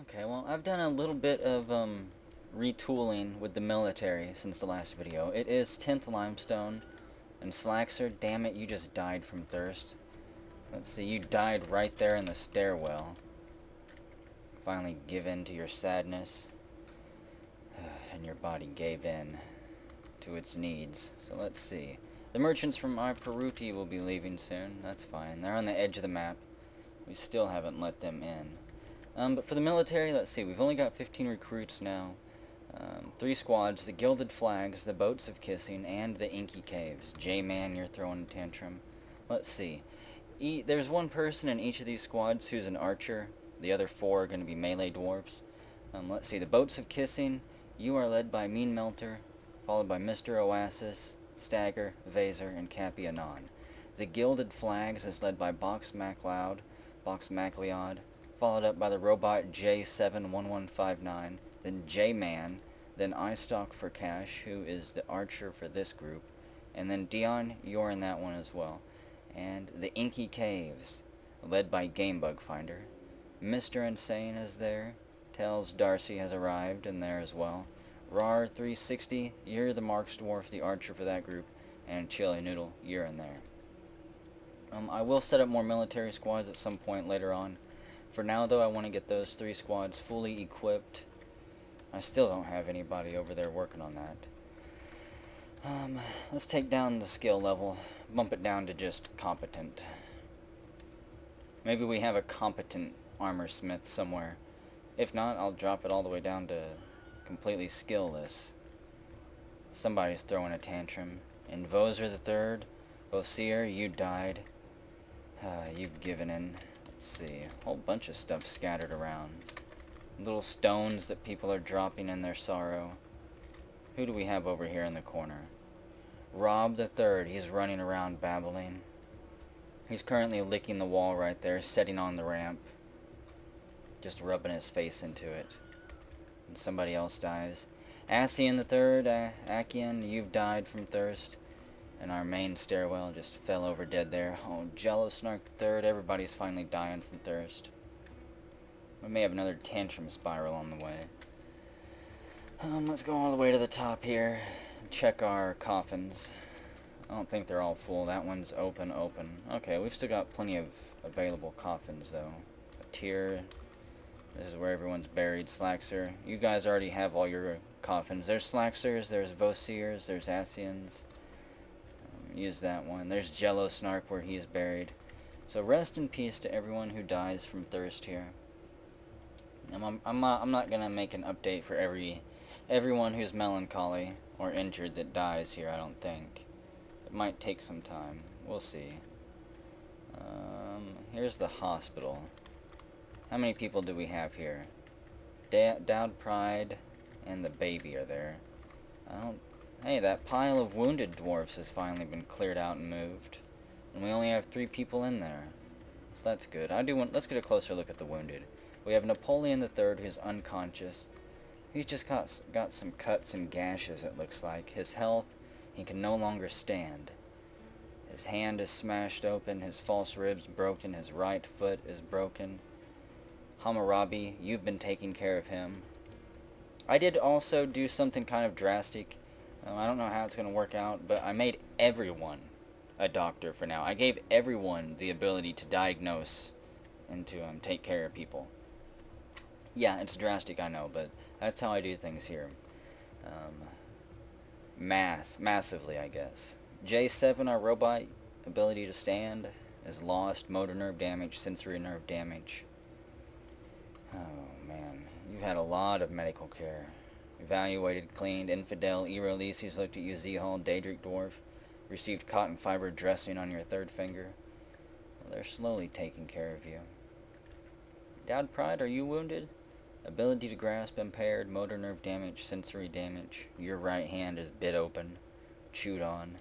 Okay, well, I've done a little bit of retooling with the military since the last video. It is 10th limestone, and Slaxer, damn it, you just died from thirst. Let's see, you died right there in the stairwell. Finally give in to your sadness, and your body gave in to its needs. So let's see. The merchants from Peruti will be leaving soon. That's fine. They're on the edge of the map. We still haven't let them in. But for the military, let's see. We've only got 15 recruits now. 3 squads, the Gilded Flags, the Boats of Kissing, and the Inky Caves. J-Man, you're throwing a tantrum. Let's see. There's one person in each of these squads who's an archer. The other 4 are going to be melee dwarves. Let's see. The Boats of Kissing, you are led by Mean Melter, followed by Mr. Oasis, Stagger, Vaser, and Cappy Anon. The Gilded Flags is led by Box MacLeod, followed up by the robot J71159, then J-Man, then iStock for Cash, who is the archer for this group, and then Dion, you're in that one as well. And the Inky Caves, led by Gamebug Finder. Mr. Insane is there. Tells Darcy has arrived in there as well. RAR360, you're the Marks Dwarf, the archer for that group, and Chili Noodle, you're in there. I will set up more military squads at some point later on. For now, though, I want to get those 3 squads fully equipped. I still don't have anybody over there working on that. Let's take down the skill level. Bump it down to just competent. Maybe we have a competent armor smith somewhere. If not, I'll drop it all the way down to completely skillless. Somebody's throwing a tantrum. And Voser the Third, Bosier, you died. You've given in. Let's see, a whole bunch of stuff scattered around. Little stones that people are dropping in their sorrow. Who do we have over here in the corner? Rob the Third, he's running around babbling. He's currently licking the wall right there, sitting on the ramp. Just rubbing his face into it. And somebody else dies. Asian the Third, Akian, you've died from thirst. And our main stairwell just fell over dead there. Oh, Jello Snark the Third, everybody's finally dying from thirst. We may have another tantrum spiral on the way. Let's go all the way to the top here. Check our coffins. I don't think they're all full. That one's open. Okay, we've still got plenty of available coffins, though. A tier. This is where everyone's buried. Slaxer. You guys already have all your coffins. There's Slaxers, there's Vosiers, there's Asians. Use that one. There's Jello Snark where he is buried. So rest in peace to everyone who dies from thirst here. I'm not gonna make an update for everyone who's melancholy or injured that dies here. I don't think. It might take some time. We'll see. Here's the hospital. How many people do we have here? Dowd Pride and the baby are there. Hey, that pile of wounded dwarfs has finally been cleared out and moved. And we only have 3 people in there. So that's good. Let's get a closer look at the wounded. We have Napoleon III, who's unconscious. He's just got some cuts and gashes, it looks like. His health, he can no longer stand. His hand is smashed open, his false ribs broken, his right foot is broken. Hammurabi, you've been taking care of him. I did also do something kind of drastic. I don't know how it's going to work out, but I made everyone a doctor for now. I gave everyone the ability to diagnose and to take care of people. Yeah, it's drastic, I know, but that's how I do things here. Massively, I guess. J7, our robot, ability to stand, is lost. Motor nerve damage, sensory nerve damage. Oh, man. You've had a lot of medical care. Evaluated, cleaned, infidel, Erolices looked at you, Z-Hall, Daedric Dwarf. Received cotton fiber dressing on your 3rd finger. Well, they're slowly taking care of you. Dowd Pride, are you wounded? Ability to grasp impaired, motor nerve damage, sensory damage. Your right hand is bit open, chewed on.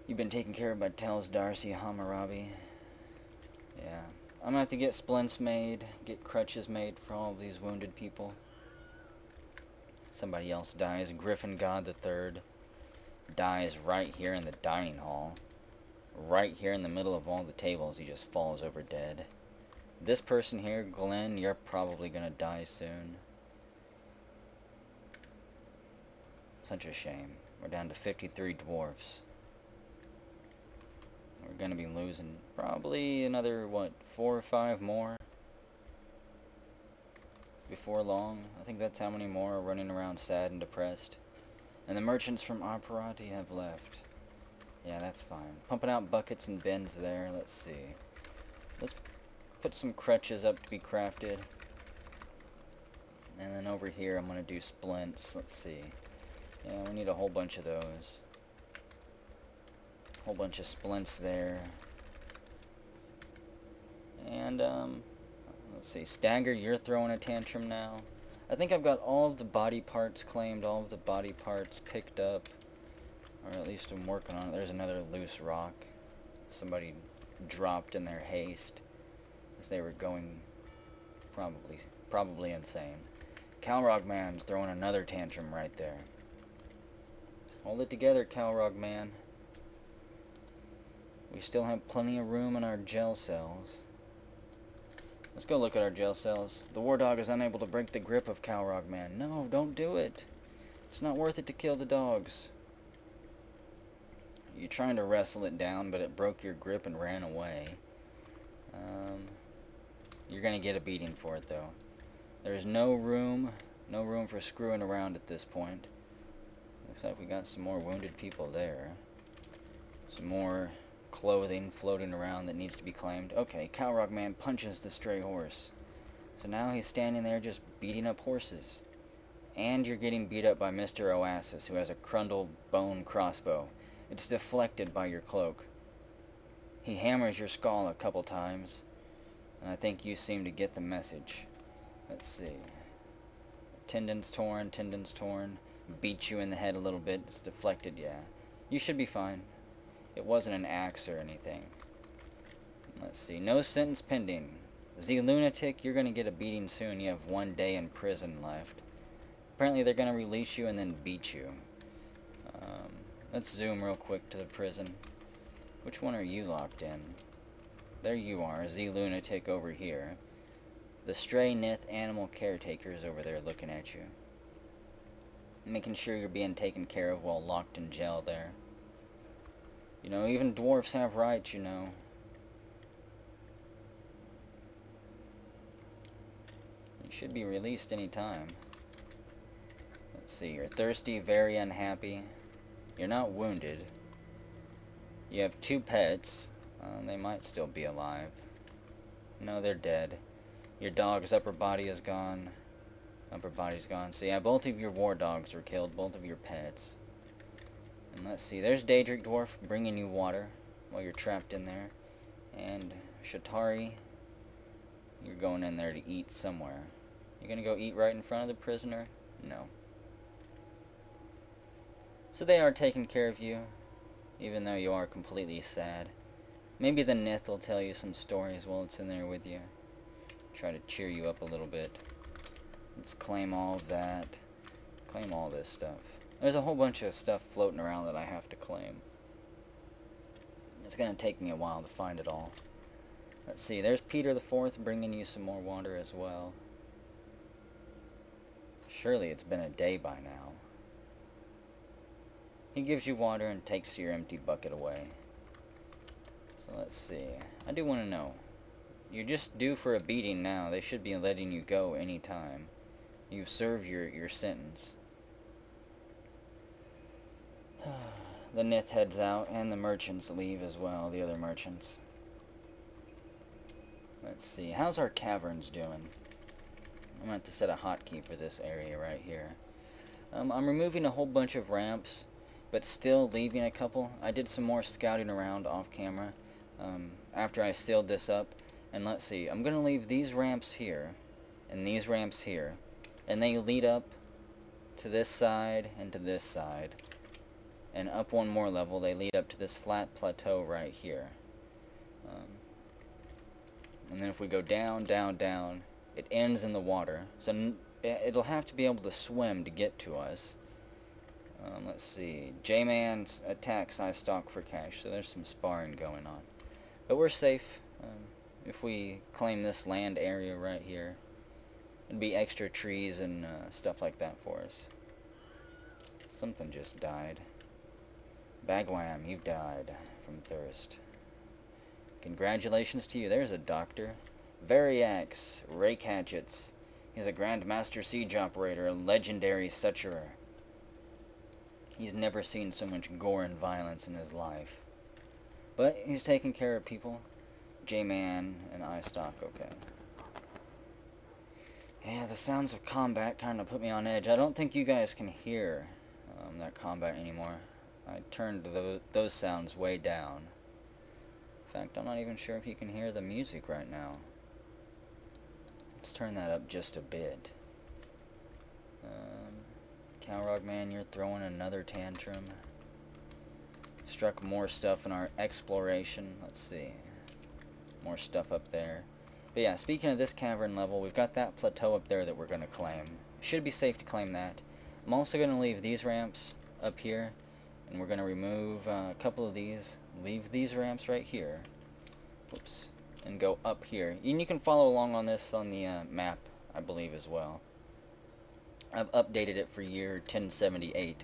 You've been taken care of by Tells, Darcy, Hammurabi. Yeah. I'm gonna have to get splints made, get crutches made for all of these wounded people. Somebody else dies. Griffin God the Third dies right here in the dining hall. Right here in the middle of all the tables, he just falls over dead. This person here, Glenn, you're probably gonna die soon. Such a shame. We're down to 53 dwarves. We're gonna be losing probably another, what, 4 or 5 more before long. I think that's how many more are running around sad and depressed. And the merchants from Operati have left. Yeah, that's fine. Pumping out buckets and bins there. Let's see. Let's put some crutches up to be crafted. And then over here I'm going to do splints. Let's see. Yeah, we need a whole bunch of those. Whole bunch of splints there. And, let's see. Stagger, you're throwing a tantrum now. I think I've got all of the body parts claimed, all of the body parts picked up. Or at least I'm working on it. There's another loose rock. Somebody dropped in their haste as they were going probably insane. Calrog Man's throwing another tantrum right there. Hold it together, Calrog Man. We still have plenty of room in our gel cells. Let's go look at our gel cells. The War Dog is unable to break the grip of Calrog Man. No, don't do it. It's not worth it to kill the dogs. You're trying to wrestle it down, but it broke your grip and ran away. You're going to get a beating for it, though. There's no room for screwing around at this point. Looks like we got some more wounded people there. Some more clothing floating around that needs to be claimed. Okay, Calrog Man punches the stray horse. So now he's standing there just beating up horses. And you're getting beat up by Mr. Oasis, who has a crundled bone crossbow. It's deflected by your cloak. He hammers your skull a couple times, and I think you seem to get the message. Let's see. Tendons torn, beat you in the head a little bit. It's deflected, yeah. You should be fine. It wasn't an axe or anything. Let's see. No sentence pending. Z Lunatic, you're going to get a beating soon. You have 1 day in prison left. Apparently they're going to release you and then beat you. Let's zoom real quick to the prison. Which one are you locked in? There you are, Z Lunatic over here. The stray Nith animal caretakers over there looking at you. Making sure you're being taken care of while locked in jail there. You know, even dwarfs have rights, you know. You should be released any time. Let's see, you're thirsty, very unhappy. You're not wounded. You have 2 pets. They might still be alive. No, they're dead. Your dog's upper body is gone. Upper body's gone. So yeah, both of your war dogs were killed. Both of your pets. And let's see. There's Daedric Dwarf bringing you water while you're trapped in there. And Shatari, you're going in there to eat somewhere. You're gonna go eat right in front of the prisoner? No. So they are taking care of you, even though you are completely sad. Maybe the Nith will tell you some stories while it's in there with you. Try to cheer you up a little bit. Let's claim all of that. Claim all this stuff. There's a whole bunch of stuff floating around that I have to claim. It's going to take me a while to find it all. Let's see, there's Peter the Fourth bringing you some more water as well. Surely it's been a day by now. He gives you water and takes your empty bucket away. So let's see. I do want to know. You're just due for a beating now. They should be letting you go anytime. You've served your sentence. The Nith heads out, and the merchants leave as well, the other merchants. Let's see. How's our caverns doing? I'm going to have to set a hotkey for this area right here. I'm removing a whole bunch of ramps, but still leaving a couple. I did some more scouting around off camera after I sealed this up. And let's see, I'm going to leave these ramps here, and these ramps here. And they lead up to this side and to this side. And up one more level, they lead up to this flat plateau right here. And then if we go down, down, down, it ends in the water. So it'll have to be able to swim to get to us. Let's see. J-Man's attacks I stock for cash, so there's some sparring going on. But we're safe. if we claim this land area right here. It'd be extra trees and stuff like that for us. Something just died. Bagwham, you've died from thirst. Congratulations to you. There's a doctor. Variax, rake hatchets. He's a Grandmaster siege operator, a legendary suturer. He's never seen so much gore and violence in his life. But he's taking care of people. J-Man and I-Stock, okay. Yeah, the sounds of combat kind of put me on edge. I don't think you guys can hear that combat anymore. I turned those sounds way down. In fact, I'm not even sure if you can hear the music right now. Let's turn that up just a bit. Calrog man, you're throwing another tantrum. Struck more stuff in our exploration. Let's see. More stuff up there. But yeah, speaking of this cavern level, we've got that plateau up there that we're going to claim. Should be safe to claim that. I'm also going to leave these ramps up here, and we're going to remove a couple of these. Leave these ramps right here. Whoops. And go up here. And you can follow along on this on the map, I believe, as well. I've updated it for year 1078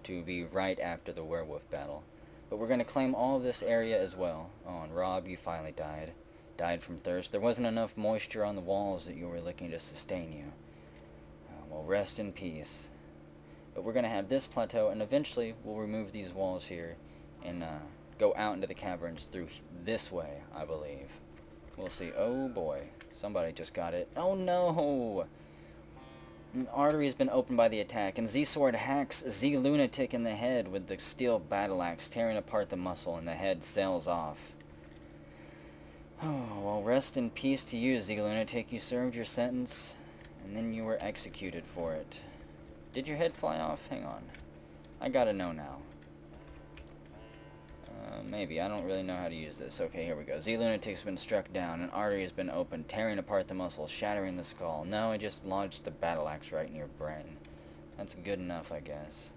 to be right after the werewolf battle. But we're going to claim all of this area as well. Oh, and Rob, you finally died. Died from thirst. There wasn't enough moisture on the walls that you were looking to sustain you. Well, rest in peace. But we're going to have this plateau, and eventually we'll remove these walls here and go out into the caverns through this way, I believe. We'll see. Oh boy, somebody just got it. Oh no! An artery has been opened by the attack, and Z-Sword hacks Z-Lunatic in the head with the steel battle axe, tearing apart the muscle, and the head sails off. Oh, well, rest in peace to you, Z-Lunatic. You served your sentence, and then you were executed for it. Did your head fly off? Hang on. I gotta know now. Maybe. I don't really know how to use this. Okay, here we go. Z-Lunatic's been struck down. An artery has been opened, tearing apart the muscle, shattering the skull. No, I just lodged the battle axe right in your brain. That's good enough, I guess.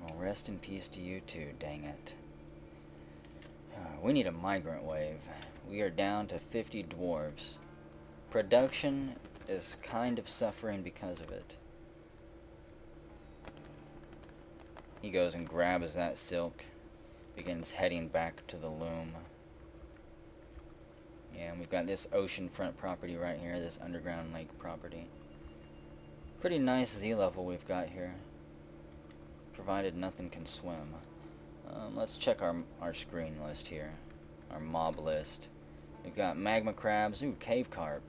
Well, rest in peace to you too, dang it. We need a migrant wave. We are down to 50 dwarves. Production is kind of suffering because of it. He goes and grabs that silk, begins heading back to the loom. Yeah, and we've got this oceanfront property right here, this underground lake property. Pretty nice Z level we've got here, provided nothing can swim. Let's check our screen list here, our mob list. We've got magma crabs, ooh, cave carp.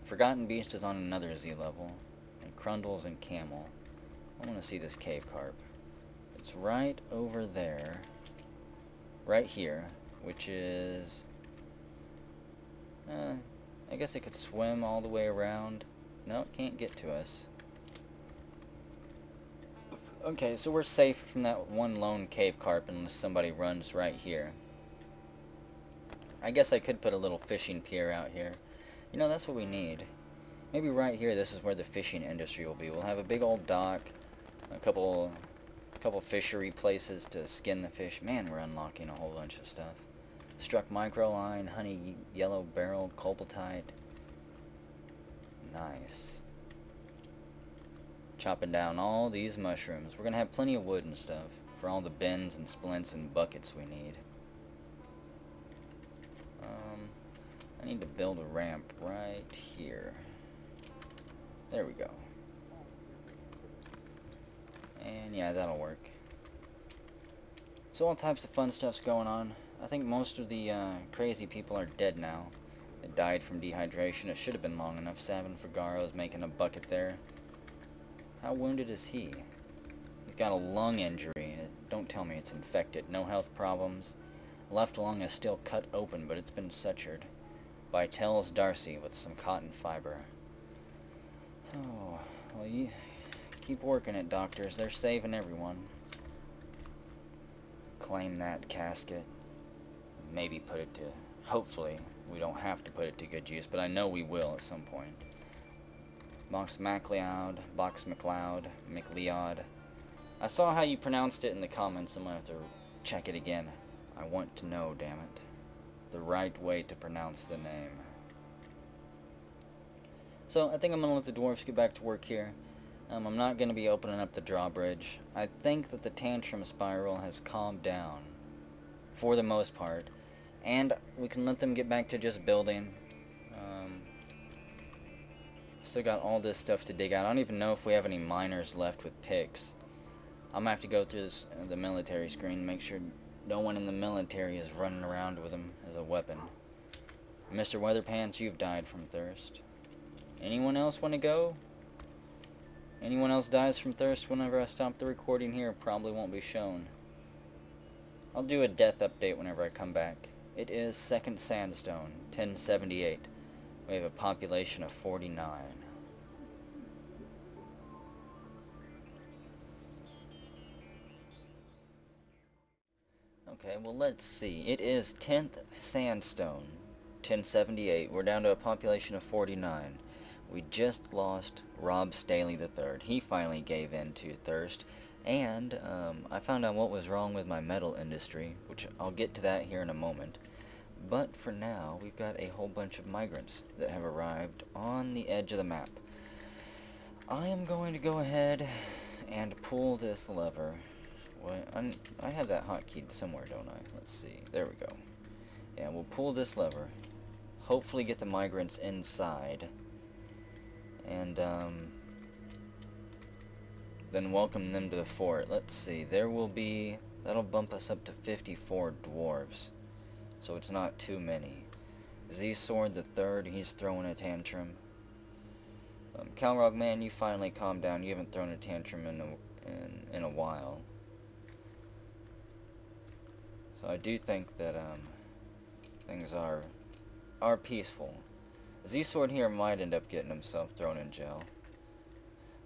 Forgotten beast is on another Z level, and crundles and camel. I want to see this cave carp. It's right over there, right here, which is, I guess it could swim all the way around. No, it can't get to us. Okay, so we're safe from that one lone cave carp unless somebody runs right here. I guess I could put a little fishing pier out here. You know, that's what we need. Maybe right here, this is where the fishing industry will be. We'll have a big old dock, a couple fishery places to skin the fish. Man, we're unlocking a whole bunch of stuff. Struck microline, honey, yellow barrel, cobalt. Nice. Chopping down all these mushrooms. We're gonna have plenty of wood and stuff for all the bins and splints and buckets we need. I need to build a ramp right here. There we go. And yeah, that'll work. So all types of fun stuff's going on. I think most of the crazy people are dead now. They died from dehydration. It should have been long enough. Savin Fagaro's making a bucket there. How wounded is he? He's got a lung injury. Don't tell me it's infected. No health problems. Left lung is still cut open, but it's been sutured. By Tells Darcy with some cotton fiber. Oh, well, you keep working it, doctors. They're saving everyone. Claim that casket. Maybe put it to... Hopefully, we don't have to put it to good use, but I know we will at some point. Box MacLeod, Box McLeod, McLeod. I saw how you pronounced it in the comments. I'm gonna have to check it again. I want to know, damn it. the right way to pronounce the name. So I think I'm going to let the dwarfs get back to work here. I'm not going to be opening up the drawbridge. I think that the tantrum spiral has calmed down, for the most part, and we can let them get back to just building. Still got all this stuff to dig out. I don't even know if we have any miners left with picks. I'm going to have to go through this, the military screen, make sure no one in the military is running around with them as a weapon. Mr. Weatherpants, you've died from thirst. Anyone else want to go? Anyone else dies from thirst whenever I stop the recording here, probably won't be shown. I'll do a death update whenever I come back. It is 2nd Sandstone, 1078. We have a population of 49. Okay, well let's see. It is 10th Sandstone, 1078. We're down to a population of 49. We just lost Rob Staley III. He finally gave in to thirst. And I found out what was wrong with my metal industry, which I'll get to that here in a moment. But for now, we've got a whole bunch of migrants that have arrived on the edge of the map. I am going to go ahead and pull this lever. I have that hotkey somewhere, don't I? Let's see. There we go. Yeah, we'll pull this lever. Hopefully get the migrants inside. And then welcome them to the fort. Let's see. That'll bump us up to 54 dwarves. So it's not too many. Z-Sword the Third, he's throwing a tantrum. Calrog man, you finally calmed down. You haven't thrown a tantrum in a while. So I do think that things are peaceful. Z-Sword here might end up getting himself thrown in jail.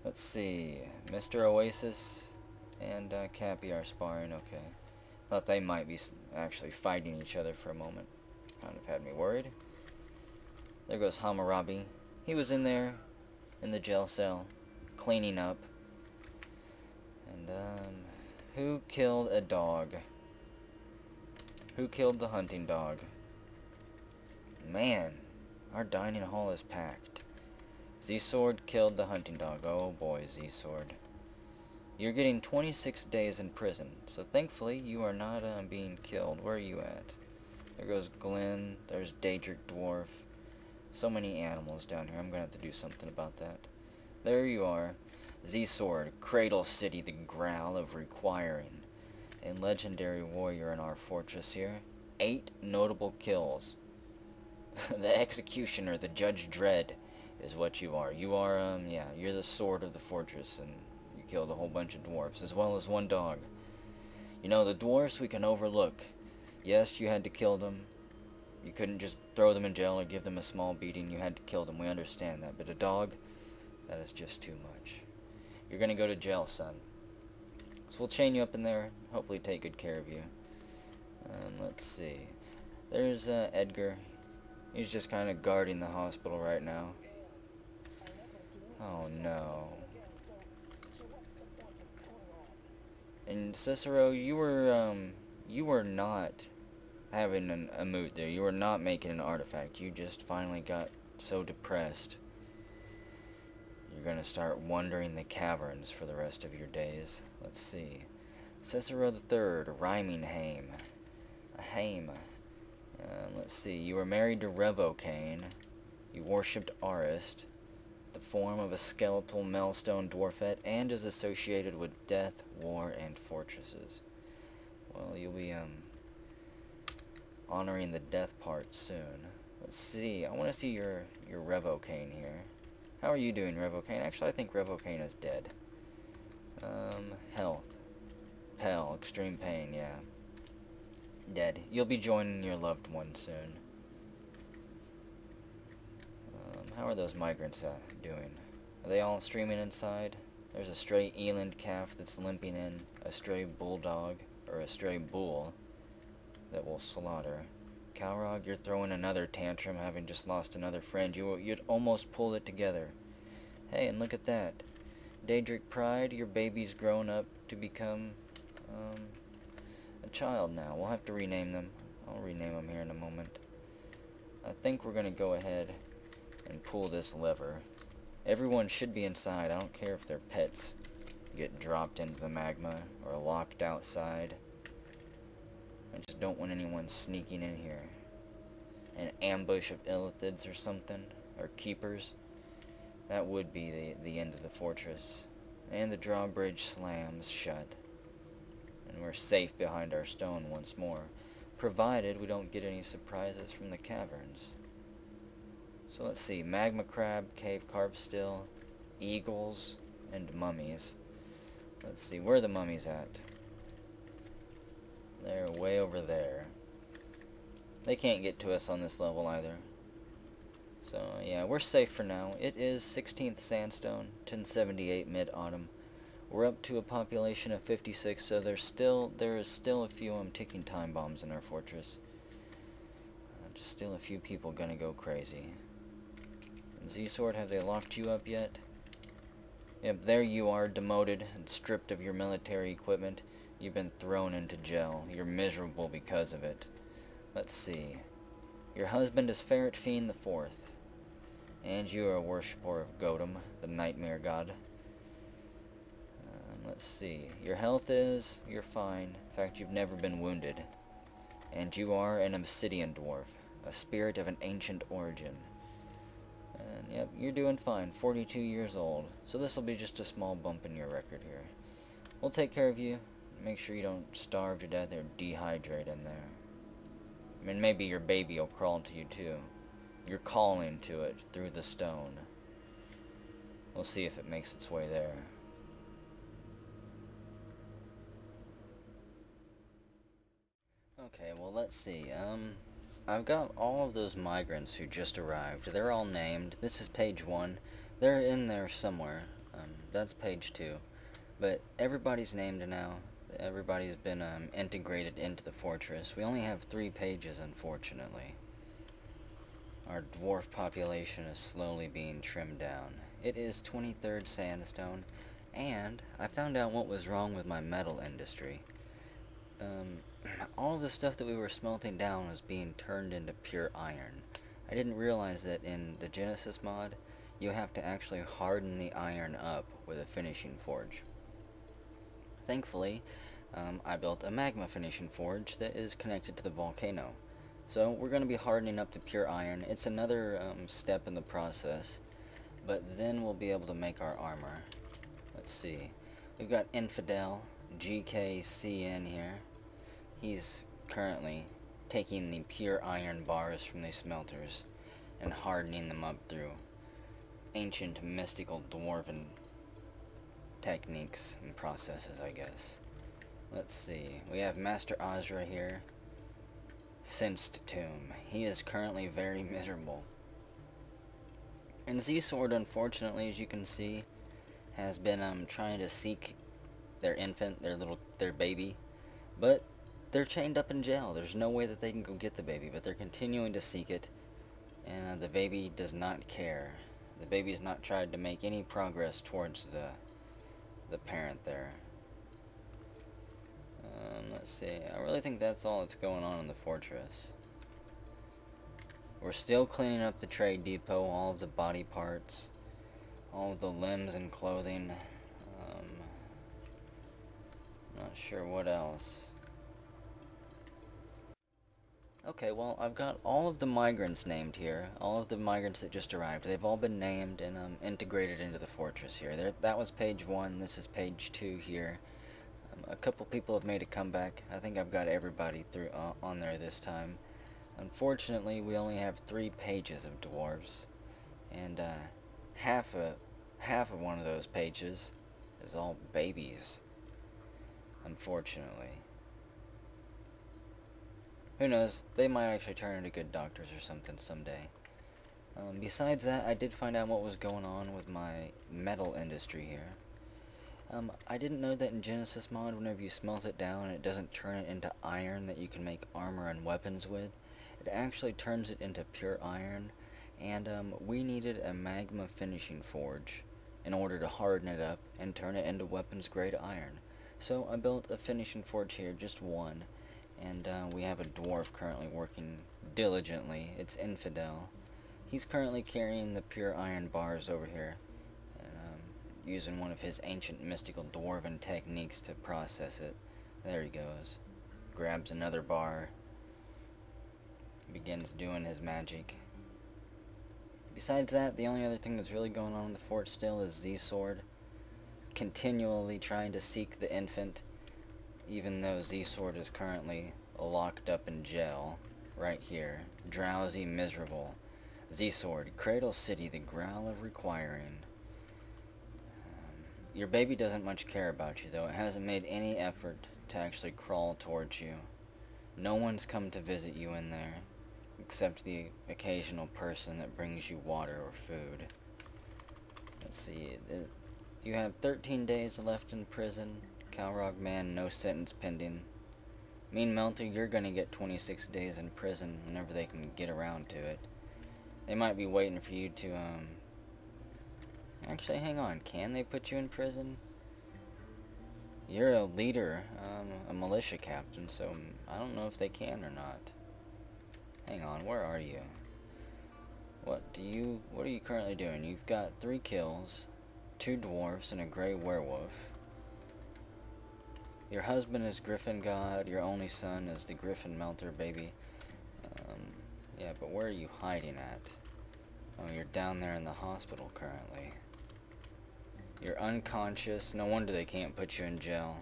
Let's see. Mr. Oasis and Cappy are sparring. Okay. Thought they might be actually fighting each other for a moment. Kind of had me worried. There goes Hammurabi. He was in there, in the jail cell, cleaning up. And, who killed a dog? Who killed the hunting dog? Man, our dining hall is packed. Z-Sword killed the hunting dog. Oh boy, Z-Sword. You're getting 26 days in prison, so thankfully you are not being killed. Where are you at? There goes Glenn, there's Daedric Dwarf. So many animals down here, I'm going to have to do something about that. There you are. Z-Sword, Cradle City, the growl of requiring. A legendary warrior in our fortress here. 8 notable kills. The executioner, the Judge Dredd, is what you are. You are, yeah, you're the sword of the fortress, and you killed a whole bunch of dwarves, as well as one dog. You know, the dwarves we can overlook. Yes, you had to kill them. You couldn't just throw them in jail or give them a small beating. You had to kill them. We understand that. But a dog, that is just too much. You're going to go to jail, son. So we'll chain you up in there. Hopefully take good care of you. Let's see. There's Edgar. He's just kind of guarding the hospital right now. Oh no. And Cicero, you were not having a mood there. You were not making an artifact. You just finally got so depressed. You're gonna start wandering the caverns for the rest of your days. Let's see. Cicero III, rhyming hame. A hame. Let's see. You were married to Revocane. You worshipped Arist, the form of a skeletal Melstone dwarfette, and is associated with death, war, and fortresses. Well, you'll be honoring the death part soon. Let's see. I want to see your Revocane here. How are you doing, Revocane? Actually, I think Revocane is dead. Health. Pell. Extreme pain, yeah. Dead. You'll be joining your loved one soon. How are those migrants doing? Are they all streaming inside? There's a stray eland calf that's limping in, a stray bulldog, or a stray bull that will slaughter. Calrog, you're throwing another tantrum, having just lost another friend. You'd almost pulled it together. Hey, and look at that. Daedric Pride, your baby's grown up to become a child now. We'll have to rename them. I'll rename them here in a moment. I think we're going to go ahead and pull this lever. Everyone should be inside. I don't care if their pets get dropped into the magma or locked outside. I just don't want anyone sneaking in here. An ambush of illithids or something, or keepers. That would be the end of the fortress. And the drawbridge slams shut. And we're safe behind our stone once more, provided we don't get any surprises from the caverns. So let's see, magma crab, cave carp still, eagles, and mummies. Let's see, where are the mummies at? They're way over there. They can't get to us on this level either. So yeah, we're safe for now. It is 16th sandstone, 1078 mid-autumn. We're up to a population of 56, so there is still a few ticking time bombs in our fortress. Just still a few people gonna go crazy. Z-Sword, have they locked you up yet? Yep, there you are, demoted and stripped of your military equipment. You've been thrown into jail. You're miserable because of it. Let's see. Your husband is Ferret Fiend IV, and you are a worshipper of Godum, the nightmare god. Let's see. Your health is, you're fine. In fact, you've never been wounded. And you are an obsidian dwarf, a spirit of an ancient origin. And yep, you're doing fine. 42 years old. So this will be just a small bump in your record here. We'll take care of you. Make sure you don't starve to death or dehydrate in there. I mean, maybe your baby will crawl to you too. You're calling to it through the stone. We'll see if it makes its way there. Okay, well let's see. I've got all of those migrants who just arrived. They're all named. This is page 1. They're in there somewhere. That's page 2. But everybody's named now. Everybody's been integrated into the fortress. We only have 3 pages, unfortunately. Our dwarf population is slowly being trimmed down. It is 23rd sandstone, and I found out what was wrong with my metal industry. All of the stuff that we were smelting down was being turned into pure iron. I didn't realize that in the Genesis mod, you have to actually harden the iron up with a finishing forge. Thankfully, I built a magma finishing forge that is connected to the volcano. So we're going to be hardening up to pure iron. It's another step in the process, but then we'll be able to make our armor. Let's see. We've got Infidel, GKCN here. He's currently taking the pure iron bars from these smelters and hardening them up through ancient mystical dwarven techniques and processes, I guess. Let's see. We have Master Azra here. Sensed Tomb. He is currently very miserable. And Z-Sword, unfortunately, as you can see, has been trying to seek their infant, their baby, but they're chained up in jail. There's no way that they can go get the baby, but they're continuing to seek it, and the baby does not care. The baby has not tried to make any progress towards the parent there. Let's see. I really think that's all that's going on in the fortress. We're still cleaning up the trade depot, all of the body parts, all of the limbs and clothing. Not sure what else. Okay, well, I've got all of the migrants named here, all of the migrants that just arrived. They've all been named and integrated into the fortress here. That was page 1, this is page 2 here. A couple people have made a comeback. I think I've got everybody through on there this time. Unfortunately, we only have 3 pages of dwarves, and half of one of those pages is all babies. Unfortunately. Who knows, they might actually turn into good doctors or something someday. Besides that, I did find out what was going on with my metal industry here. I didn't know that in Genesis mod, whenever you smelt it down, it doesn't turn it into iron that you can make armor and weapons with. It actually turns it into pure iron, and we needed a magma finishing forge in order to harden it up and turn it into weapons grade iron. So I built a finishing forge here, just one, And we have a dwarf currently working diligently. It's Infidel. He's currently carrying the pure iron bars over here, using one of his ancient mystical dwarven techniques to process it. There he goes. Grabs another bar. Begins doing his magic. Besides that, the only other thing that's really going on in the fort still is Z-Sword. Continually trying to seek the infant, even though Z-Sword is currently locked up in jail. Right here. Drowsy, miserable. Z-Sword, Cradle City, the growl of requiring. Your baby doesn't much care about you, though. It hasn't made any effort to actually crawl towards you. No one's come to visit you in there, except the occasional person that brings you water or food. Let's see. You have 13 days left in prison. Calrog Man, no sentence pending. Mean Melter, you're gonna get 26 days in prison whenever they can get around to it. They might be waiting for you to, Actually, hang on. Can they put you in prison? You're a leader, a militia captain, so I don't know if they can or not. Hang on, where are you? What are you currently doing? You've got 3 kills, 2 dwarves, and a gray werewolf. Your husband is Griffin God, your only son is the Griffin Melter baby. Yeah, but where are you hiding at? Oh, you're down there in the hospital currently. You're unconscious, no wonder they can't put you in jail.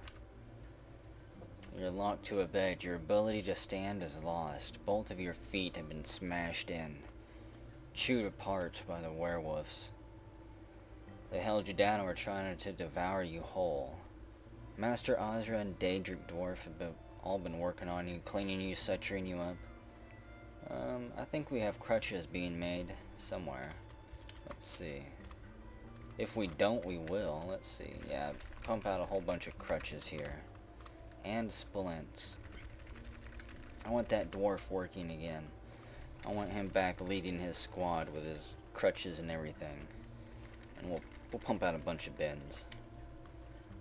You're locked to a bed, your ability to stand is lost. Both of your feet have been smashed in, chewed apart by the werewolves. They held you down and were trying to devour you whole. Master Ozra and Daedric Dwarf have all been working on you, cleaning you, suturing you up. I think we have crutches being made somewhere. Let's see. If we don't, we will. Let's see. Yeah, pump out a whole bunch of crutches here. And splints. I want that dwarf working again. I want him back leading his squad with his crutches and everything. And we'll pump out a bunch of bins.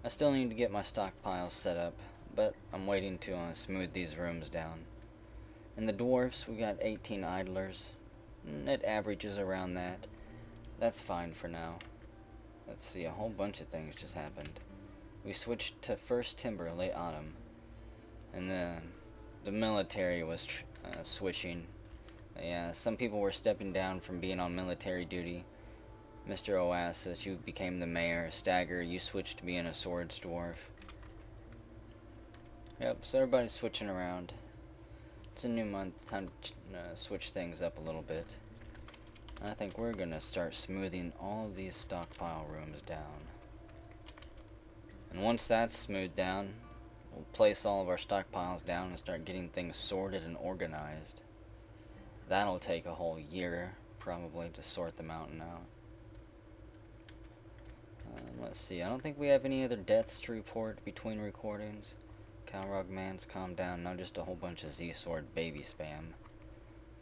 I still need to get my stockpiles set up, but I'm waiting to smooth these rooms down. In the dwarfs, we got 18 idlers. It averages around that. That's fine for now. Let's see, a whole bunch of things just happened. We switched to first timber late autumn, and the military was switching. Yeah, some people were stepping down from being on military duty. Mr. Oasis, you became the mayor. Stagger, you switched to being a swords dwarf. Yep, so everybody's switching around. It's a new month, time to switch things up a little bit. I think we're gonna start smoothing all of these stockpile rooms down. And once that's smoothed down, we'll place all of our stockpiles down and start getting things sorted and organized. That'll take a whole year, probably, to sort them out now. Let's see, I don't think we have any other deaths to report between recordings. Calrog Man's calmed down, not just a whole bunch of Z-Sword baby spam.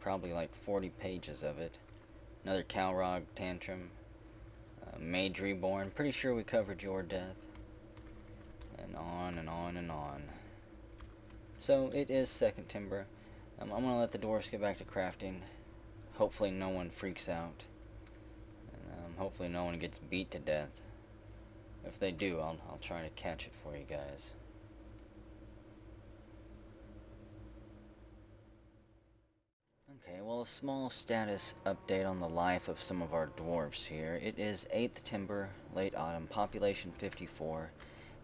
Probably like 40 pages of it. Another Calrog tantrum. Mage Reborn, pretty sure we covered your death. And on and on and on. So, it is second timber. I'm gonna let the dwarves get back to crafting. Hopefully no one freaks out. And hopefully no one gets beat to death. If they do, I'll try to catch it for you guys. Okay, well, a small status update on the life of some of our dwarves here. It is 8th timber, late autumn, population 54,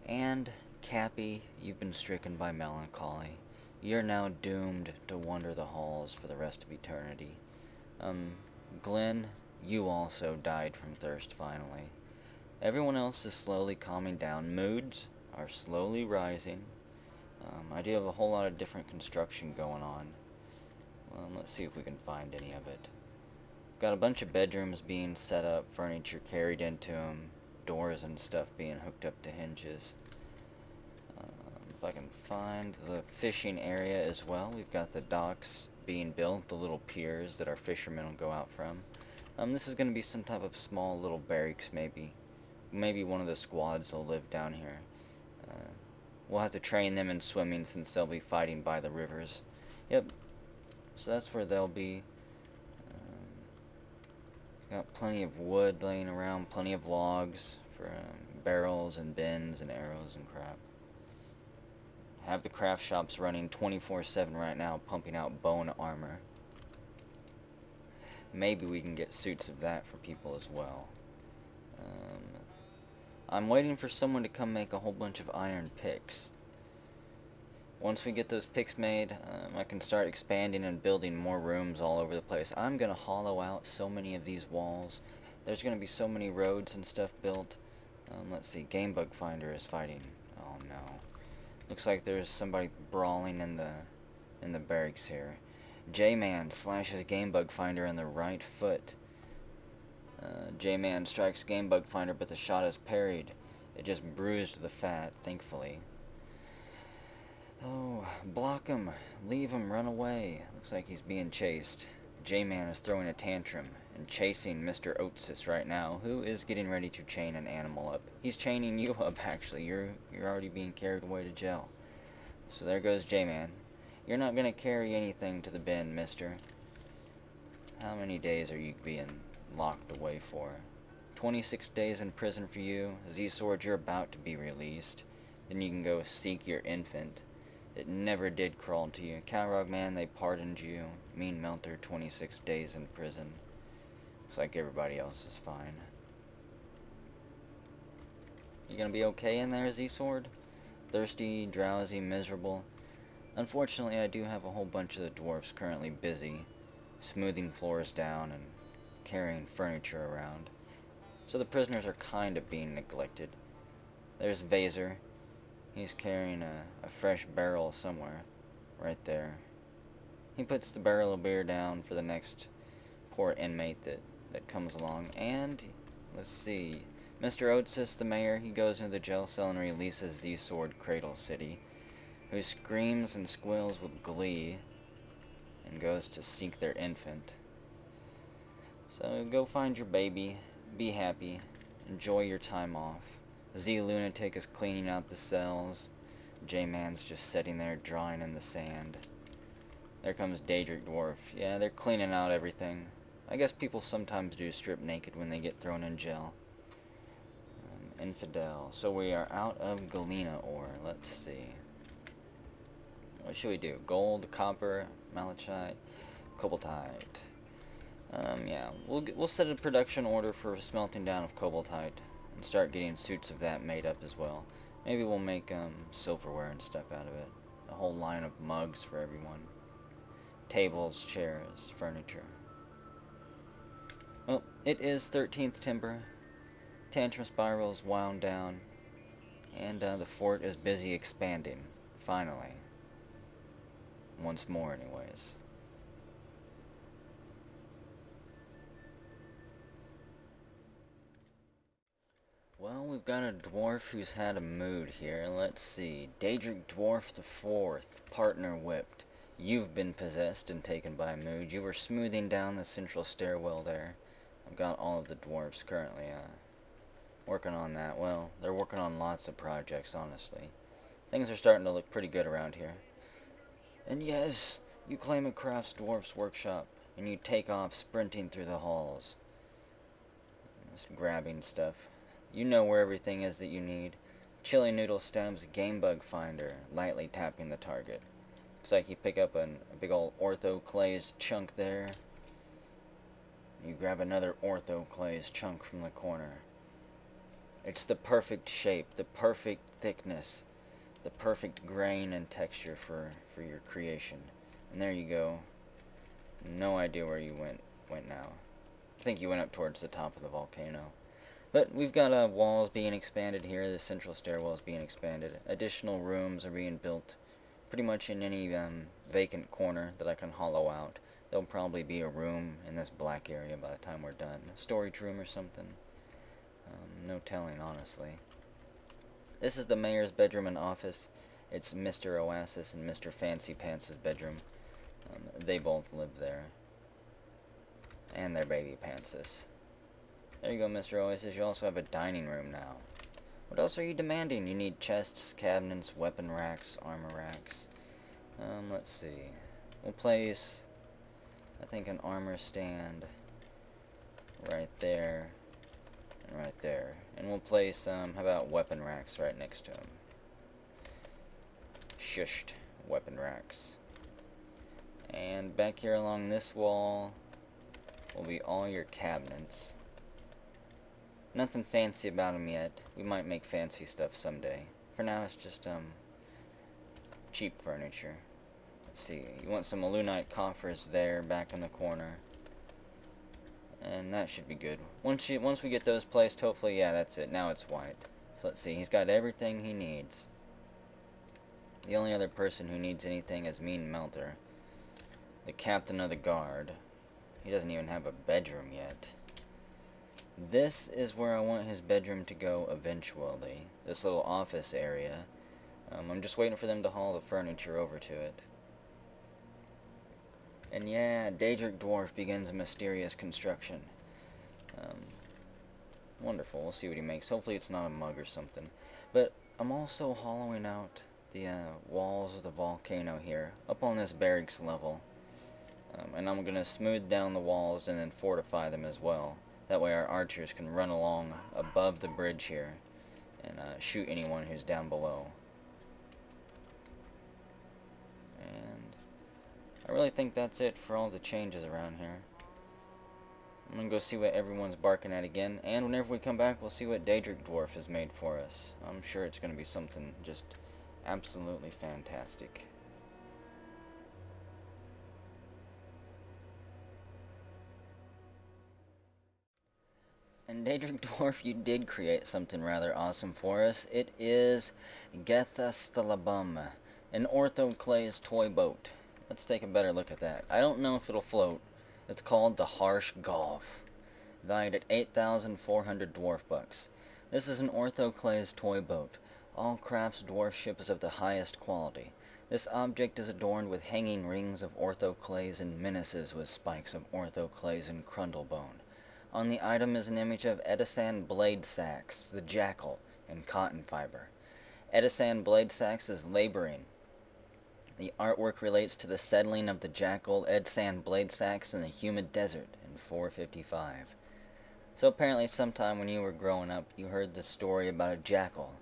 and Cappy, you've been stricken by melancholy. You're now doomed to wander the halls for the rest of eternity. Glenn, you also died from thirst finally. Everyone else is slowly calming down. Moods are slowly rising. I do have a whole lot of different construction going on. Let's see if we can find any of it. Got a bunch of bedrooms being set up, furniture carried into them, doors and stuff being hooked up to hinges. If I can find the fishing area as well, we've got the docks being built, the little piers that our fishermen will go out from. This is going to be some type of small little barracks maybe. Maybe one of the squads will live down here. We'll have to train them in swimming since they'll be fighting by the rivers. Yep. So that's where they'll be. Got plenty of wood laying around, plenty of logs for barrels and bins and arrows and crap. Have the craft shops running 24/7 right now, pumping out bone armor. Maybe we can get suits of that for people as well. I'm waiting for someone to come make a whole bunch of iron picks. Once we get those picks made, I can start expanding and building more rooms all over the place. I'm going to hollow out so many of these walls. There's going to be so many roads and stuff built. Let's see, Game Bug Finder is fighting. Oh no. Looks like there's somebody brawling in the barracks here. J-Man slashes Game Bug Finder in the right foot. J-Man strikes Game Bug Finder, but the shot is parried. It just bruised the fat, thankfully. Oh, block him. Leave him, run away. Looks like he's being chased. J-Man is throwing a tantrum and chasing Mr. Oatsis right now, who is getting ready to chain an animal up. He's chaining you up, actually. You're already being carried away to jail. So there goes J-Man. You're not gonna carry anything to the bin, mister. How many days are you being locked away for? 26 days in prison for you. Z-Sword, you're about to be released. Then you can go seek your infant. It never did crawl to you. Calrog Man, they pardoned you. Mean Melter, 26 days in prison. Looks like everybody else is fine. You gonna be okay in there, Z-Sword? Thirsty, drowsy, miserable. Unfortunately, I do have a whole bunch of the dwarfs currently busy, smoothing floors down and carrying furniture around. So the prisoners are kind of being neglected. There's Vaser. He's carrying a fresh barrel somewhere. Right there. He puts the barrel of beer down for the next poor inmate that comes along. And, let's see, Mr. Oatsis, the mayor, he goes into the jail cell and releases Z-Sword Cradle City, who screams and squeals with glee and goes to seek their infant. So go find your baby, be happy, enjoy your time off. Z-Lunatic is cleaning out the cells. J-Man's just sitting there drawing in the sand. There comes Daedric Dwarf. Yeah, they're cleaning out everything. I guess people sometimes do strip naked when they get thrown in jail. Infidel. So we are out of Galena ore. Let's see. What should we do? Gold, copper, malachite, cobaltite. Yeah, we'll set a production order for smelting down of cobaltite and start getting suits of that made up as well. Maybe we'll make silverware and stuff out of it. A whole line of mugs for everyone. Tables, chairs, furniture. Well, it is 13th Timber. Tantrum Spiral's wound down. And the fort is busy expanding. Finally. Once more, anyways. Well, we've got a dwarf who's had a mood here. Let's see. Daedric Dwarf the Fourth, partner whipped. You've been possessed and taken by a mood. You were smoothing down the central stairwell there. I've got all of the dwarves currently working on that. Well, they're working on lots of projects, honestly. Things are starting to look pretty good around here. And yes, you claim a crafts dwarf's workshop, and you take off sprinting through the halls. Just grabbing stuff. You know where everything is that you need. Chili Noodle stabs Game Bug Finder, lightly tapping the target. Looks like you pick up a big old ortho clays chunk there. You grab another ortho clays chunk from the corner. It's the perfect shape, the perfect thickness, the perfect grain and texture for your creation. And there you go. No idea where you went now. I think you went up towards the top of the volcano. But we've got walls being expanded here. The central stairwell is being expanded. Additional rooms are being built pretty much in any vacant corner that I can hollow out. There'll probably be a room in this black area by the time we're done. A storage room or something. No telling, honestly. This is the mayor's bedroom and office. It's Mr. Oasis and Mr. Fancy Pants' bedroom. They both live there. And their baby Pantsis. There you go, Mr. Oasis. You also have a dining room now. What else are you demanding? You need chests, cabinets, weapon racks, armor racks. Let's see. We'll place, I think, an armor stand right there and right there. And we'll place, how about weapon racks right next to them? Shushed weapon racks. And back here along this wall will be all your cabinets. Nothing fancy about them yet. We might make fancy stuff someday. For now, it's just, cheap furniture. Let's see. You want some Alunite coffers there, back in the corner. And that should be good. Once we get those placed, hopefully, yeah, that's it. Now it's white. So let's see. He's got everything he needs. The only other person who needs anything is Mean Melter, the captain of the guard. He doesn't even have a bedroom yet. This is where I want his bedroom to go eventually. This little office area. I'm just waiting for them to haul the furniture over to it. And yeah, Daedric Dwarf begins a mysterious construction. Wonderful. We'll see what he makes. Hopefully it's not a mug or something. But I'm also hollowing out the walls of the volcano here, up on this barracks level. And I'm going to smooth down the walls and then fortify them as well. That way our archers can run along above the bridge here and shoot anyone who's down below. And I really think that's it for all the changes around here. I'm going to go see what everyone's barking at again, and whenever we come back we'll see what Daedric Dwarf has made for us. I'm sure it's going to be something just absolutely fantastic. And Daedric Dwarf, you did create something rather awesome for us. It is Gethastalabum, an orthoclase toy boat. Let's take a better look at that. I don't know if it'll float. It's called the Harsh Gulf, valued at 8,400 dwarf bucks. This is an orthoclase toy boat. All crafts dwarf ship is of the highest quality. This object is adorned with hanging rings of orthoclase and menaces with spikes of orthoclase and crundlebone. On the item is an image of Edisan Bladesax, the jackal, in cotton fiber. Edisan Bladesax is laboring. The artwork relates to the settling of the jackal Edisan Bladesax in the humid desert in 455. So apparently sometime when you were growing up, you heard the story about a jackal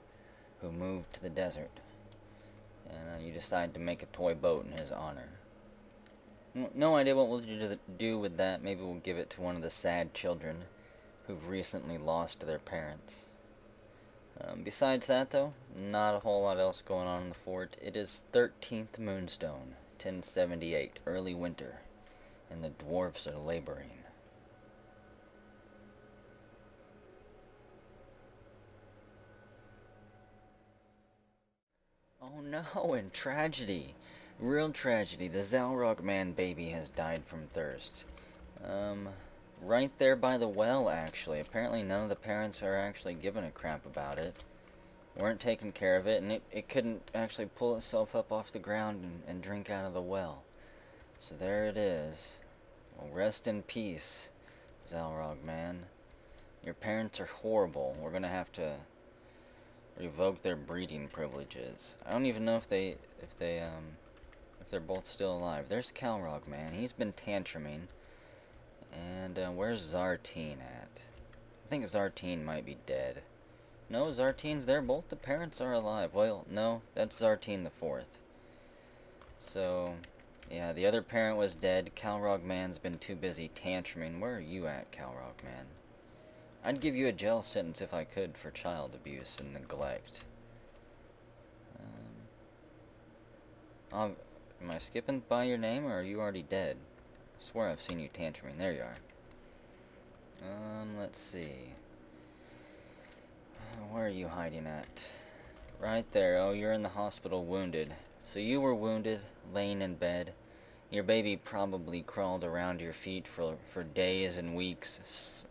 who moved to the desert. And you decided to make a toy boat in his honor. No idea what we'll do with that. Maybe we'll give it to one of the sad children who've recently lost their parents. Besides that, though, not a whole lot else going on in the fort. It is 13th Moonstone, 1078, early winter, and the dwarves are laboring. Oh no, and tragedy. Real tragedy. The Zalrog man baby has died from thirst. Right there by the well, actually. Apparently none of the parents are actually giving a crap about it. Weren't taking care of it, and it couldn't actually pull itself up off the ground and drink out of the well. So there it is. Well, rest in peace, Zalrog man. Your parents are horrible. We're gonna have to revoke their breeding privileges. I don't even know if they're both still alive. There's Calrog, man. He's been tantruming. And where's Zartine at? I think Zartine might be dead. No, Zartine's there. Both the parents are alive. Well, no, that's Zartine the Fourth. So, yeah, the other parent was dead. Calrog man's been too busy tantruming. Where are you at, Calrog man? I'd give you a jail sentence if I could for child abuse and neglect. Am I skipping by your name, or are you already dead? I swear I've seen you tantruming. There you are. Let's see. Where are you hiding at? Right there. Oh, you're in the hospital wounded. So you were wounded, laying in bed. Your baby probably crawled around your feet for days and weeks,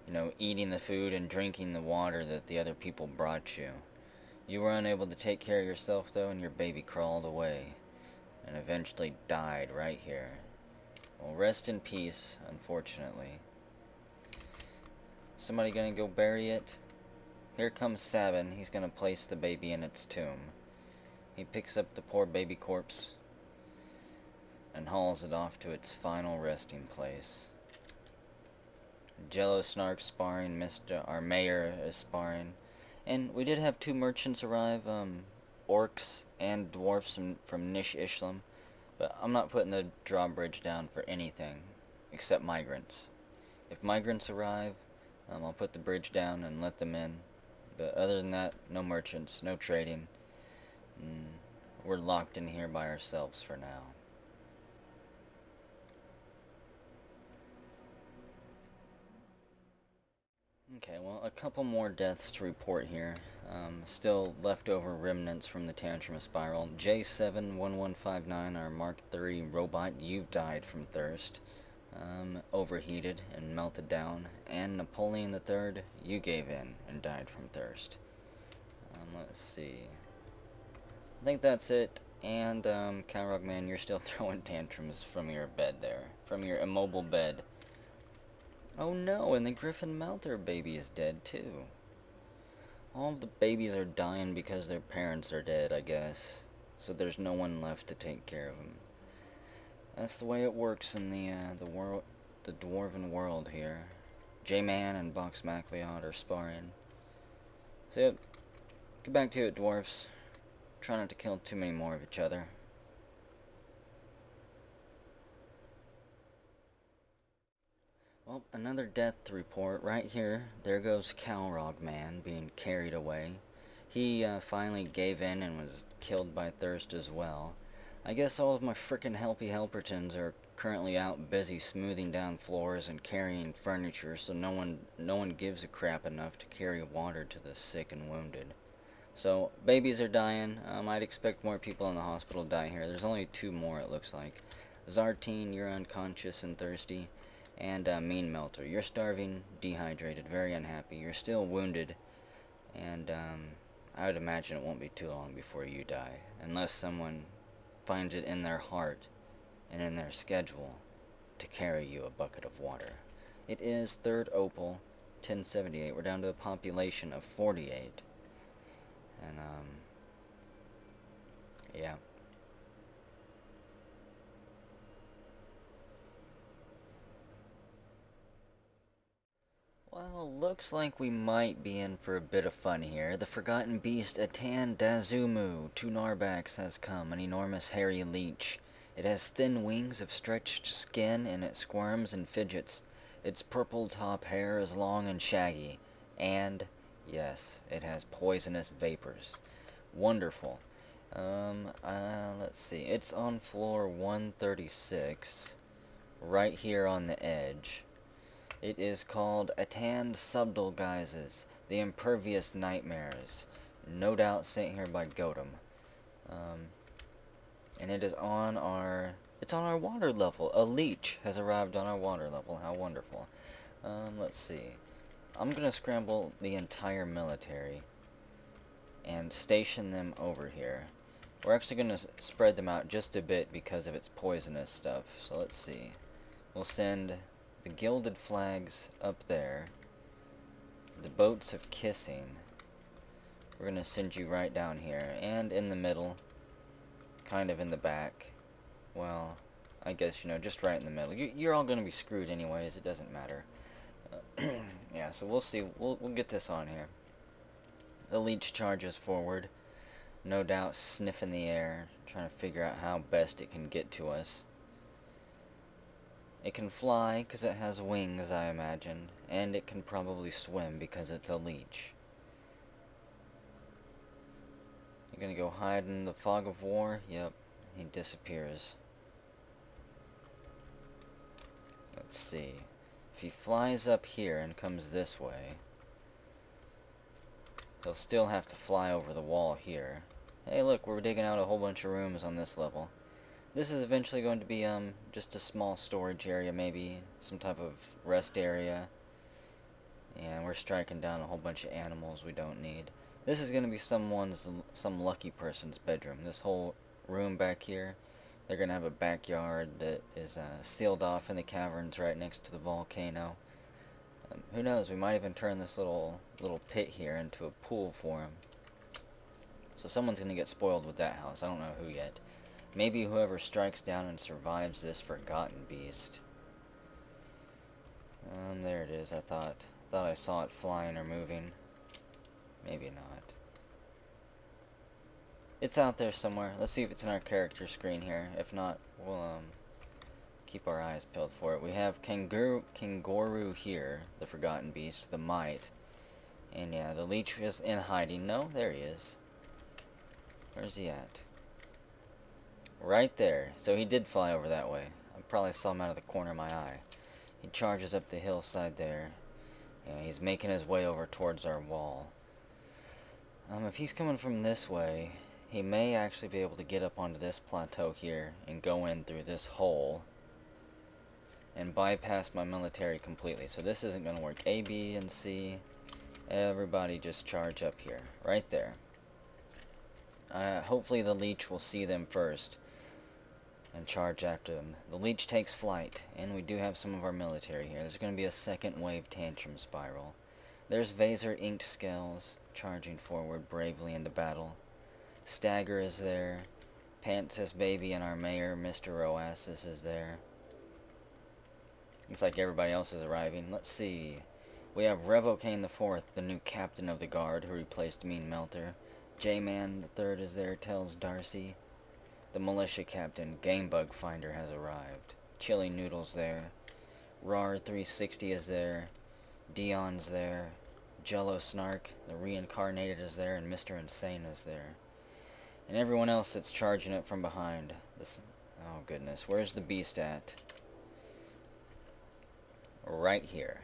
you know, eating the food and drinking the water that the other people brought you. You were unable to take care of yourself, though, and your baby crawled away and eventually died right here. Well, rest in peace, unfortunately. Somebody gonna go bury it? here comes Sabin. He's gonna place the baby in its tomb. He picks up the poor baby corpse and hauls it off to its final resting place. Jello Snark sparring, our mayor is sparring. And we did have 2 merchants arrive, orcs and dwarfs from Nish Ishlam. But I'm not putting the drawbridge down for anything except migrants. If migrants arrive, I'll put the bridge down and let them in. But other than that, no merchants, no trading. We're locked in here by ourselves for now. Okay, well, a couple more deaths to report here. Still leftover remnants from the Tantrum Spiral. J71159, our Mark III robot, you've died from thirst. Overheated and melted down. And Napoleon III, you gave in and died from thirst. Let's see. I think that's it. And, Calrog Man, you're still throwing tantrums from your bed there. From your immobile bed. Oh no, and the Griffin Melter baby is dead too. All of the babies are dying because their parents are dead, I guess. So there's no one left to take care of them. That's the way it works in the dwarven world here. J-Man and Box Macleod are sparring. So yep, get back to it, dwarfs. Try not to kill too many more of each other. Well, another death to report. Right here, there goes Calrog Man being carried away. He finally gave in and was killed by thirst as well. I guess all of my frickin' helpy helpertons are currently out busy smoothing down floors and carrying furniture, so no one gives a crap enough to carry water to the sick and wounded. So, babies are dying. I'd expect more people in the hospital to die here. There's only 2 more, it looks like. Zartine, you're unconscious and thirsty. And Mean Melter, you're starving, dehydrated, very unhappy. You're still wounded, and I would imagine it won't be too long before you die, unless someone finds it in their heart and in their schedule to carry you a bucket of water. It is 3rd Opal, 1078. We're down to a population of 48, and yeah. Well, looks like we might be in for a bit of fun here. The forgotten beast Atan Dazumu, 2 Narbaks, has come, an enormous hairy leech. It has thin wings of stretched skin, and it squirms and fidgets. Its purple top hair is long and shaggy. And, yes, it has poisonous vapors. Wonderful. Let's see. It's on floor 136, right here on the edge. It is called Atan Subtle Guises, the Impervious Nightmares. No doubt sent here by Gotham. And it is on our... It's on our water level. A leech has arrived on our water level. How wonderful. Let's see. I'm gonna scramble the entire military and station them over here. We're actually gonna spread them out just a bit because of its poisonous stuff. So let's see. We'll send the gilded flags up there. The boats of kissing. We're gonna send you right down here. And in the middle. Kind of in the back. Well, I guess, you know, just right in the middle. You're all gonna be screwed anyways. It doesn't matter. Yeah, so we'll see. We'll get this on here. The leech charges forward. No doubt sniffing the air. Trying to figure out how best it can get to us. It can fly because it has wings, I imagine, and it can probably swim because it's a leech. You're gonna go hide in the fog of war? Yep, he disappears. Let's see. If he flies up here and comes this way, he'll still have to fly over the wall here. Hey look, we're digging out a whole bunch of rooms on this level. This is eventually going to be just a small storage area, maybe some type of rest area. And we're striking down a whole bunch of animals we don't need. This is going to be some lucky person's bedroom. This whole room back here, they're going to have a backyard that is sealed off in the caverns right next to the volcano. Who knows, we might even turn this little pit here into a pool for him. So someone's going to get spoiled with that house. I don't know who yet. Maybe whoever strikes down and survives this forgotten beast. There it is. I thought I saw it flying or moving. Maybe not. It's out there somewhere. Let's see if it's in our character screen here. If not, we'll keep our eyes peeled for it. We have Kangaroo here, the forgotten beast, the mite. And yeah, the leech is in hiding. No, there he is. Where's he at? Right there. So he did fly over that way. I probably saw him out of the corner of my eye. He charges up the hillside there. Yeah, he's making his way over towards our wall. If he's coming from this way, he may actually be able to get up onto this plateau here and go in through this hole and bypass my military completely. So this isn't going to work. A, B, and C. Everybody just charge up here. Right there. Hopefully the leech will see them first and charge after them. The leech takes flight, and we do have some of our military here. There's going to be a second wave tantrum spiral. There's Vaser Inked Scales charging forward bravely into battle. Stagger is there. Pantsis Baby and our mayor, Mr. Oasis, is there. Looks like everybody else is arriving. Let's see. We have Revocane IV, the new captain of the guard who replaced Mean Melter. J-Man III is there, tells Darcy. The militia captain, Gamebug Finder, has arrived. Chili Noodle's there. Rar 360 is there. Dion's there. Jello Snark, the reincarnated, is there, and Mr. Insane is there. And everyone else that's charging it from behind. Oh goodness, where's the beast at? Right here.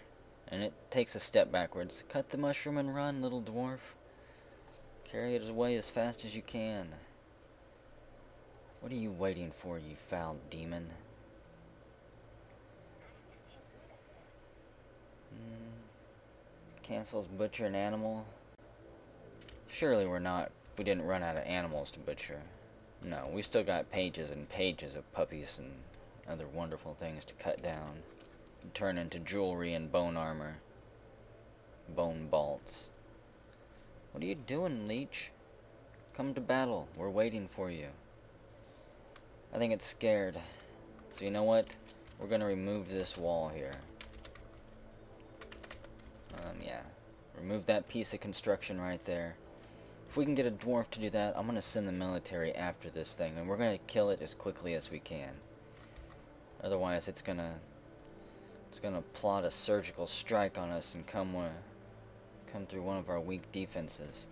And it takes a step backwards. Cut the mushroom and run, little dwarf. Carry it away as fast as you can. What are you waiting for, you foul demon? Cancels butcher an animal. Surely we didn't run out of animals to butcher. No, we still got pages and pages of puppies and other wonderful things to cut down. And turn into jewelry and bone armor. Bone bolts. What are you doing, leech? Come to battle. We're waiting for you. I think it's scared. So you know what? We're going to remove this wall here. Yeah. Remove that piece of construction right there. If we can get a dwarf to do that, I'm going to send the military after this thing. And we're going to kill it as quickly as we can. Otherwise, it's going to plot a surgical strike on us and come through one of our weak defenses.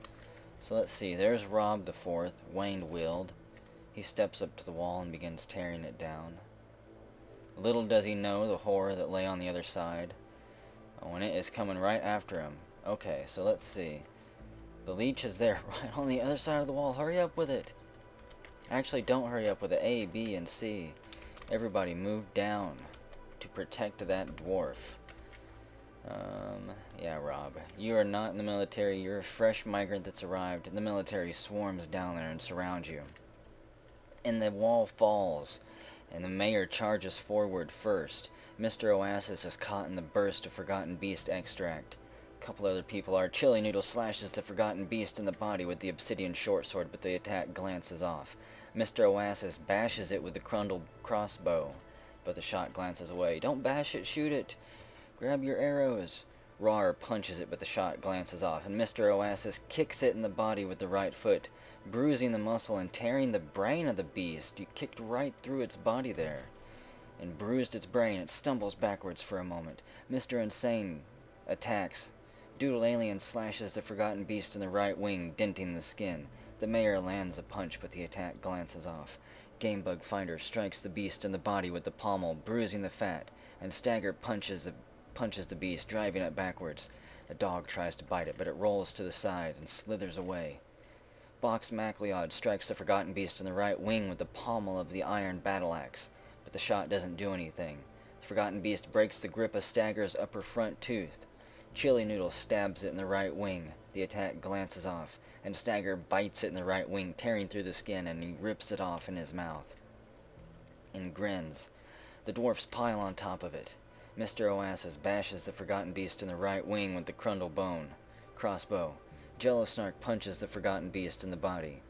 So let's see. There's Rob the Fourth, Wayne-willed. He steps up to the wall and begins tearing it down. Little does he know the horror that lay on the other side. Oh, and it is coming right after him. Okay, so let's see. The leech is there right on the other side of the wall. Hurry up with it. Actually, don't hurry up with it. A, B, and C. Everybody move down to protect that dwarf. Yeah, Rob. You are not in the military. You're a fresh migrant that's arrived. The military swarms down there and surrounds you. And the wall falls, and the mayor charges forward first. Mr. Oasis is caught in the burst of Forgotten Beast extract. A couple other people are. Chili Noodle slashes the Forgotten Beast in the body with the obsidian short sword, but the attack glances off. Mr. Oasis bashes it with the crundled crossbow, but the shot glances away. Don't bash it, shoot it. Grab your arrows. Rar punches it, but the shot glances off, and Mr. Oasis kicks it in the body with the right foot, bruising the muscle and tearing the brain of the beast. You kicked right through its body there and bruised its brain. It stumbles backwards for a moment. Mr. Insane attacks. Doodle Alien slashes the Forgotten Beast in the right wing, denting the skin. The mayor lands a punch, but the attack glances off. Gamebug Finder strikes the beast in the body with the pommel, bruising the fat, and Stagger punches the beast, driving it backwards. A dog tries to bite it, but it rolls to the side and slithers away. Box MacLeod strikes the Forgotten Beast in the right wing with the pommel of the iron battle axe, but the shot doesn't do anything. The Forgotten Beast breaks the grip of Stagger's upper front tooth. Chili Noodle stabs it in the right wing. The attack glances off, and Stagger bites it in the right wing, tearing through the skin, and he rips it off in his mouth and grins. The dwarfs pile on top of it. Mr. Oasis bashes the Forgotten Beast in the right wing with the Crundle crossbow. Jello Snark punches the Forgotten Beast in the body.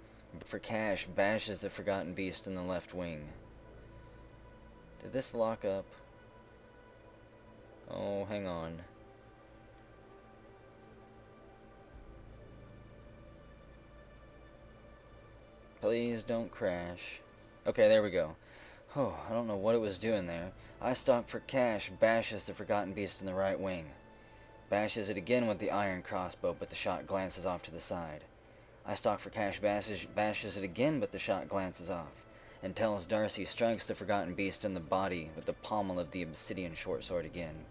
For Cash bashes the Forgotten Beast in the left wing. Did this lock up? Oh, hang on. Please don't crash. Okay, there we go. Oh, I don't know what it was doing there. I Stock for Cash bashes the Forgotten Beast in the right wing. Bashes it again with the iron crossbow, but the shot glances off to the side. I Stock for Cash bashes it again, but the shot glances off. And tells Darcy strikes the Forgotten Beast in the body with the pommel of the obsidian short sword again.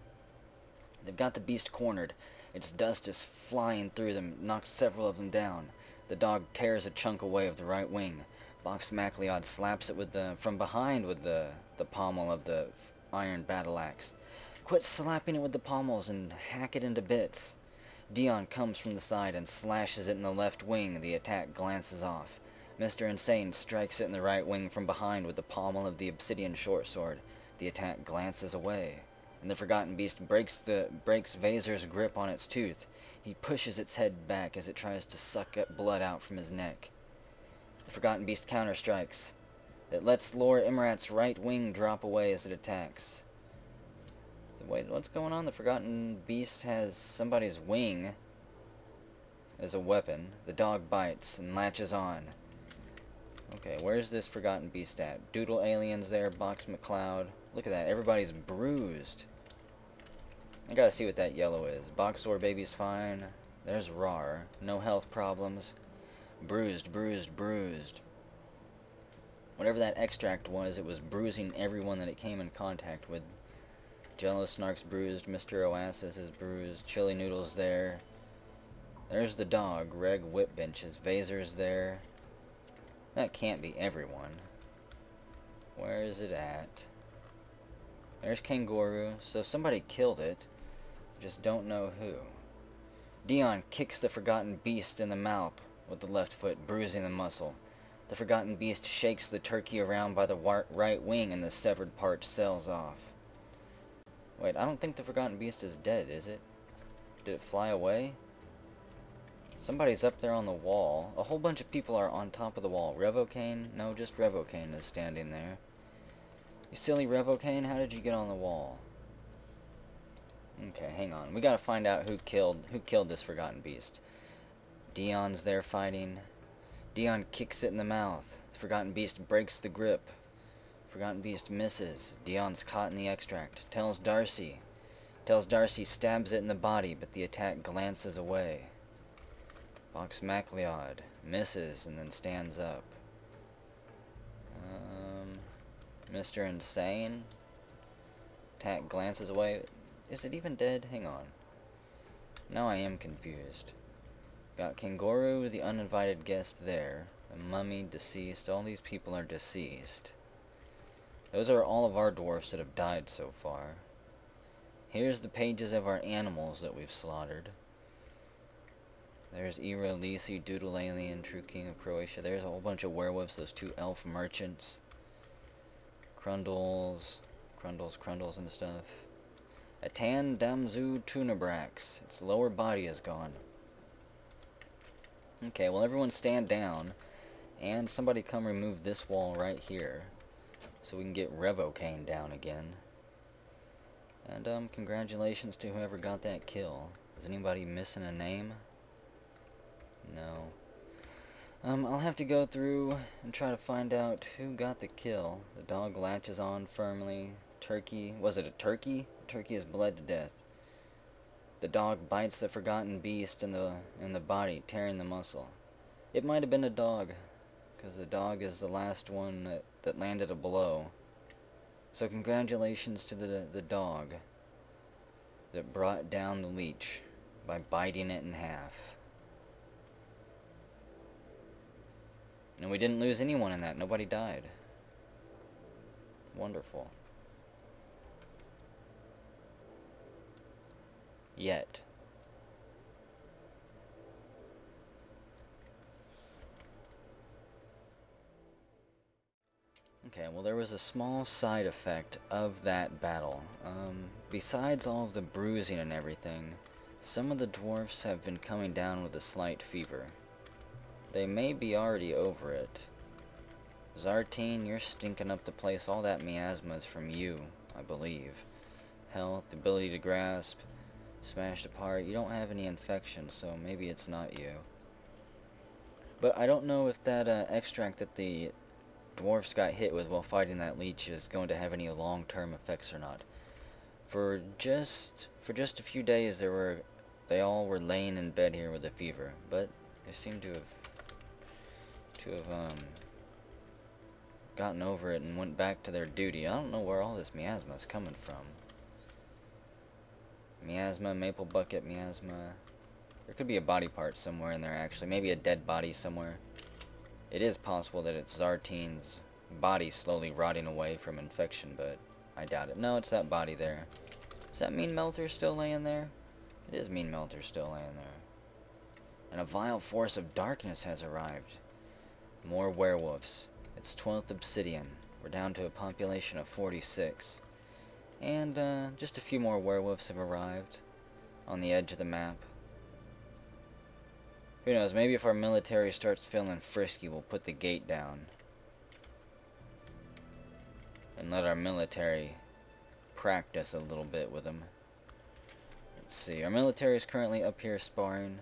They've got the beast cornered. Its dust is flying through them, knocks several of them down. The dog tears a chunk away of the right wing. Box MacLeod slaps it from behind with the pommel of the iron battle axe. Quit slapping it with the pommels and hack it into bits. Dion comes from the side and slashes it in the left wing. The attack glances off. Mr. Insane strikes it in the right wing from behind with the pommel of the obsidian short sword. The attack glances away, and the Forgotten Beast breaks Vasor's grip on its tooth. He pushes its head back as it tries to suck blood out from his neck. The Forgotten Beast counterstrikes. It lets Lord Imrat's right wing drop away as it attacks. So wait, what's going on? The Forgotten Beast has somebody's wing as a weapon. The dog bites and latches on. Okay, where's this Forgotten Beast at? Doodle Alien's there, Box McCloud. Look at that, everybody's bruised. I gotta see what that yellow is. Boxor Baby's fine. There's Rar. No health problems. Bruised, bruised, bruised. Whatever that extract was, it was bruising everyone that it came in contact with. Jello Snark's bruised. Mr. Oasis is bruised. Chili Noodle's there. There's the dog. Reg Whipbench's. Vasor's there. That can't be everyone. Where is it at? There's Kangaroo. So somebody killed it. Just don't know who. Dion kicks the Forgotten Beast in the mouth with the left foot, bruising the muscle. The Forgotten Beast shakes the turkey around by the right wing and the severed part sails off. Wait, I don't think the Forgotten Beast is dead, is it? Did it fly away? Somebody's up there on the wall. A whole bunch of people are on top of the wall. Revocane? No, just Revocane is standing there. You silly Revocane, how did you get on the wall? Okay, hang on. We gotta find out who killed this Forgotten Beast. Dion's there fighting. Dion kicks it in the mouth. The Forgotten Beast breaks the grip. Forgotten Beast misses. Dion's caught in the extract. Tells Darcy. Stabs it in the body, but the attack glances away. Box MacLeod misses and then stands up. Mr. Insane. Attack glances away. Is it even dead? Hang on. Now I am confused. Got Kangaroo, the uninvited guest there. The mummy, deceased. All these people are deceased. Those are all of our dwarfs that have died so far. Here's the pages of our animals that we've slaughtered. There's Ira, Lisi, Doodle Alien, True King of Croatia. There's a whole bunch of werewolves, those two elf merchants. Crundles and stuff. Atan Damzu Tunabrax. Its lower body is gone. Okay, well everyone stand down. And somebody come remove this wall right here. So we can get Revocane down again. And congratulations to whoever got that kill. Is anybody missing a name? No. I'll have to go through and try to find out who got the kill. The dog latches on firmly. Turkey, was it a turkey? Turkey is bled to death. The dog bites the Forgotten Beast in the body, tearing the muscle. It might have been a dog, because the dog is the last one that landed a blow. So congratulations to the dog that brought down the leech by biting it in half. And we didn't lose anyone in that. Nobody died. Wonderful. Yet. Okay, Okay, well there was a small side effect of that battle. Besides all of the bruising and everything, some of the dwarfs have been coming down with a slight fever. They may be already over it. Zartine, you're stinking up the place. All that miasma is from you, I believe. Health, ability to grasp, smashed apart. You don't have any infection, so maybe it's not you. But I don't know if that extract that the dwarfs got hit with while fighting that leech is going to have any long-term effects or not. For just a few days they all were laying in bed here with a fever, but they seem to have gotten over it and went back to their duty. I don't know where all this miasma is coming from. Miasma, maple bucket miasma. There could be a body part somewhere in there actually, maybe a dead body somewhere. It is possible that it's Zartine's body slowly rotting away from infection, but I doubt it. No, it's that body there. Is that Mean Melter still laying there? It is Mean Melter still laying there. And a vile force of darkness has arrived. More werewolves. It's 12th Obsidian. We're down to a population of 46. And just a few more werewolves have arrived on the edge of the map. Who knows, maybe if our military starts feeling frisky, we'll put the gate down. And let our military practice a little bit with them. Let's see, our military is currently up here sparring.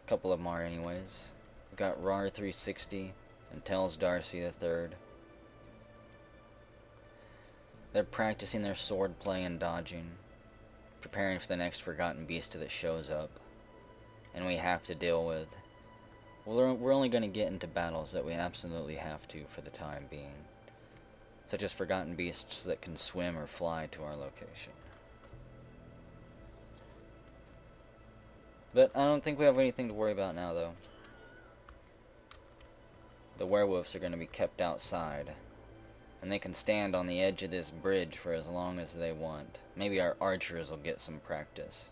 A couple of them are anyways. We've got RAR 360 and Tells Darcy III. They're practicing their sword play and dodging. Preparing for the next forgotten beast that shows up. And we have to deal with. Well, we're only going to get into battles that we absolutely have to for the time being. Such as forgotten beasts that can swim or fly to our location. But I don't think we have anything to worry about now, though. The werewolves are going to be kept outside. And they can stand on the edge of this bridge for as long as they want. Maybe our archers will get some practice.